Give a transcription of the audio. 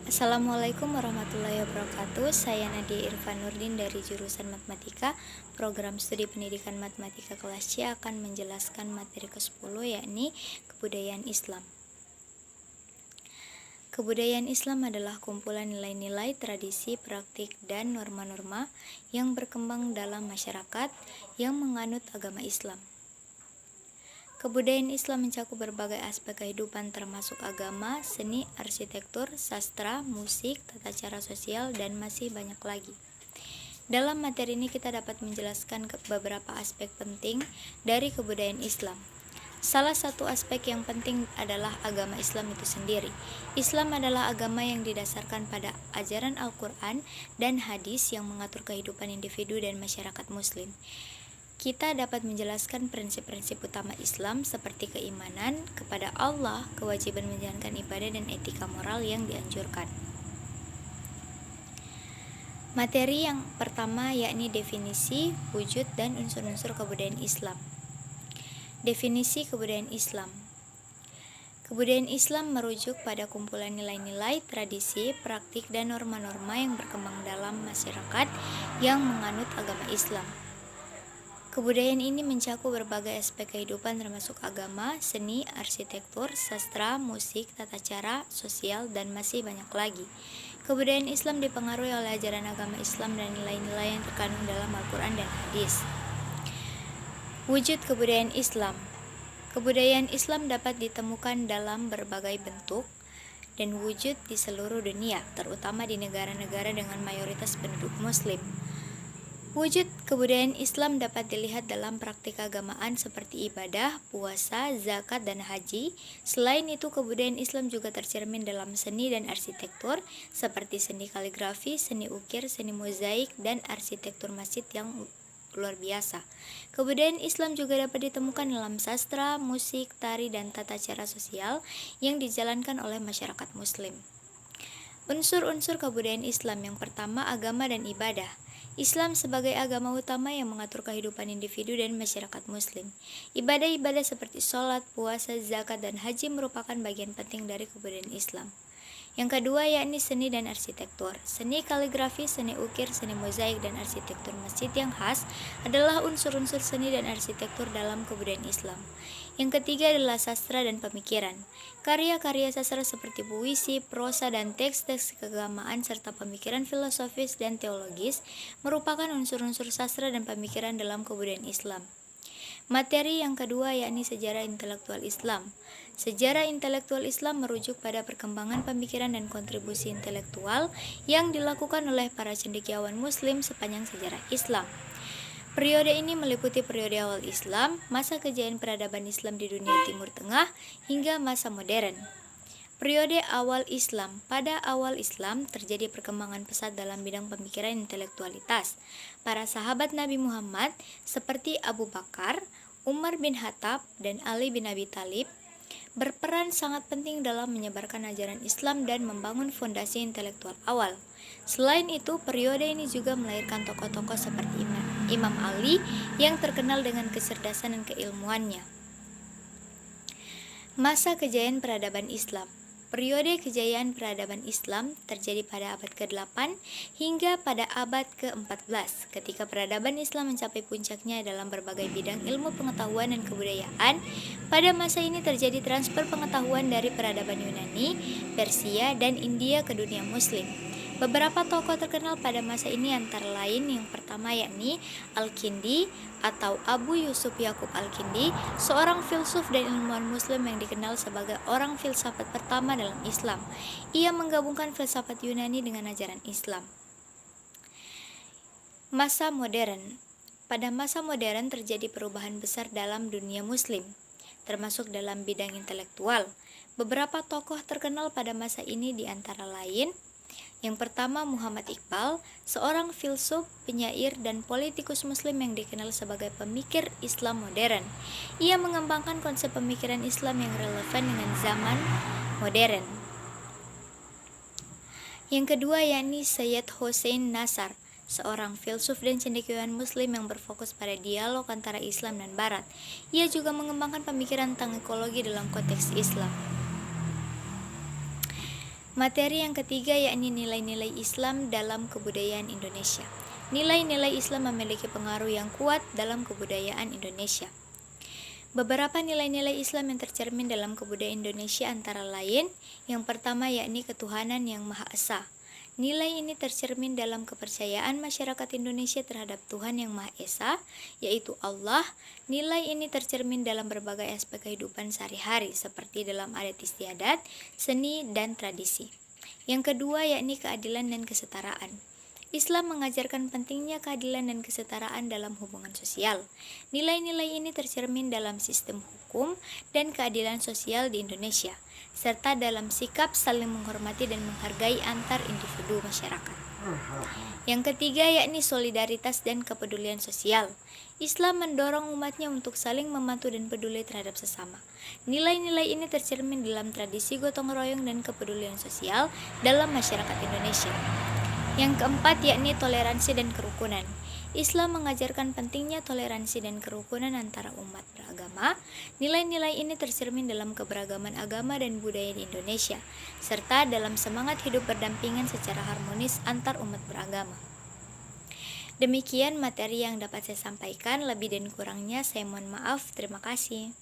Assalamualaikum warahmatullahi wabarakatuh. Saya Nadia Irfan Nurdin dari jurusan Matematika. Program studi pendidikan matematika kelas C akan menjelaskan materi ke-10, yakni kebudayaan Islam. Kebudayaan Islam adalah kumpulan nilai-nilai, tradisi, praktik, dan norma-norma yang berkembang dalam masyarakat yang menganut agama Islam. Kebudayaan Islam mencakup berbagai aspek kehidupan termasuk agama, seni, arsitektur, sastra, musik, tata cara sosial, dan masih banyak lagi. Dalam materi ini kita dapat menjelaskan beberapa aspek penting dari kebudayaan Islam. Salah satu aspek yang penting adalah agama Islam itu sendiri. Islam adalah agama yang didasarkan pada ajaran Al-Quran dan hadis yang mengatur kehidupan individu dan masyarakat muslim. Kita dapat menjelaskan prinsip-prinsip utama Islam seperti keimanan kepada Allah, kewajiban menjalankan ibadah, dan etika moral yang dianjurkan. Materi yang pertama yakni definisi, wujud, dan unsur-unsur kebudayaan Islam. Definisi kebudayaan Islam. Kebudayaan Islam merujuk pada kumpulan nilai-nilai, tradisi, praktik, dan norma-norma yang berkembang dalam masyarakat yang menganut agama Islam. Kebudayaan ini mencakup berbagai aspek kehidupan termasuk agama, seni, arsitektur, sastra, musik, tata cara, sosial, dan masih banyak lagi. Kebudayaan Islam dipengaruhi oleh ajaran agama Islam dan nilai-nilai yang terkandung dalam Al-Quran dan hadis. Wujud kebudayaan Islam. Kebudayaan Islam dapat ditemukan dalam berbagai bentuk dan wujud di seluruh dunia, terutama di negara-negara dengan mayoritas penduduk muslim. Wujud kebudayaan Islam dapat dilihat dalam praktik keagamaan seperti ibadah, puasa, zakat, dan haji. Selain itu, kebudayaan Islam juga tercermin dalam seni dan arsitektur seperti seni kaligrafi, seni ukir, seni mozaik, dan arsitektur masjid yang luar biasa. Kebudayaan Islam juga dapat ditemukan dalam sastra, musik, tari, dan tata cara sosial yang dijalankan oleh masyarakat muslim. Unsur-unsur kebudayaan Islam yang pertama, agama dan ibadah. Islam sebagai agama utama yang mengatur kehidupan individu dan masyarakat muslim. Ibadah-ibadah seperti sholat, puasa, zakat, dan haji merupakan bagian penting dari kebudayaan Islam. Yang kedua yakni seni dan arsitektur. Seni kaligrafi, seni ukir, seni mozaik, dan arsitektur masjid yang khas adalah unsur-unsur seni dan arsitektur dalam kebudayaan Islam. Yang ketiga adalah sastra dan pemikiran. Karya-karya sastra seperti puisi, prosa, dan teks-teks keagamaan serta pemikiran filosofis dan teologis merupakan unsur-unsur sastra dan pemikiran dalam kebudayaan Islam. Materi yang kedua yakni sejarah intelektual Islam. Sejarah intelektual Islam merujuk pada perkembangan pemikiran dan kontribusi intelektual yang dilakukan oleh para cendekiawan muslim sepanjang sejarah Islam. Periode ini meliputi periode awal Islam, masa kejayaan peradaban Islam di dunia Timur Tengah, hingga masa modern. Periode awal Islam. Pada awal Islam terjadi perkembangan pesat dalam bidang pemikiran intelektualitas. Para sahabat Nabi Muhammad seperti Abu Bakar, Umar bin Khattab, dan Ali bin Abi Thalib berperan sangat penting dalam menyebarkan ajaran Islam dan membangun fondasi intelektual awal. Selain itu, periode ini juga melahirkan tokoh-tokoh seperti Imam Ali yang terkenal dengan kecerdasan dan keilmuannya. Masa kejayaan peradaban Islam. Periode kejayaan peradaban Islam terjadi pada abad ke-8 hingga pada abad ke-14, ketika peradaban Islam mencapai puncaknya dalam berbagai bidang ilmu pengetahuan dan kebudayaan. Pada masa ini terjadi transfer pengetahuan dari peradaban Yunani, Persia, dan India ke dunia Muslim. Beberapa tokoh terkenal pada masa ini antara lain yang pertama yakni Al-Kindi atau Abu Yusuf Yakub Al-Kindi, seorang filsuf dan ilmuwan muslim yang dikenal sebagai orang filsafat pertama dalam Islam. Ia menggabungkan filsafat Yunani dengan ajaran Islam. Masa modern. Pada masa modern terjadi perubahan besar dalam dunia muslim, termasuk dalam bidang intelektual. Beberapa tokoh terkenal pada masa ini diantara lain yang pertama Muhammad Iqbal, seorang filsuf, penyair, dan politikus muslim yang dikenal sebagai pemikir Islam modern. Ia mengembangkan konsep pemikiran Islam yang relevan dengan zaman modern. Yang kedua yakni Sayyid Hossein Nasr, seorang filsuf dan cendekiawan muslim yang berfokus pada dialog antara Islam dan Barat. Ia juga mengembangkan pemikiran tentang ekologi dalam konteks Islam. Materi yang ketiga yakni nilai-nilai Islam dalam kebudayaan Indonesia. Nilai-nilai Islam memiliki pengaruh yang kuat dalam kebudayaan Indonesia. Beberapa nilai-nilai Islam yang tercermin dalam kebudayaan Indonesia antara lain, yang pertama yakni ketuhanan yang Maha Esa. Nilai ini tercermin dalam kepercayaan masyarakat Indonesia terhadap Tuhan yang Maha Esa, yaitu Allah. Nilai ini tercermin dalam berbagai aspek kehidupan sehari-hari, seperti dalam adat istiadat, seni, dan tradisi. Yang kedua yakni keadilan dan kesetaraan. Islam mengajarkan pentingnya keadilan dan kesetaraan dalam hubungan sosial. Nilai-nilai ini tercermin dalam sistem hukum dan keadilan sosial di Indonesia, serta dalam sikap saling menghormati dan menghargai antar individu masyarakat. Yang ketiga yakni solidaritas dan kepedulian sosial. Islam mendorong umatnya untuk saling membantu dan peduli terhadap sesama. Nilai-nilai ini tercermin dalam tradisi gotong royong dan kepedulian sosial dalam masyarakat Indonesia. Yang keempat yakni toleransi dan kerukunan. Islam mengajarkan pentingnya toleransi dan kerukunan antara umat beragama. Nilai-nilai ini tercermin dalam keberagaman agama dan budaya di Indonesia, serta dalam semangat hidup berdampingan secara harmonis antar umat beragama. Demikian materi yang dapat saya sampaikan, lebih dan kurangnya saya mohon maaf. Terima kasih.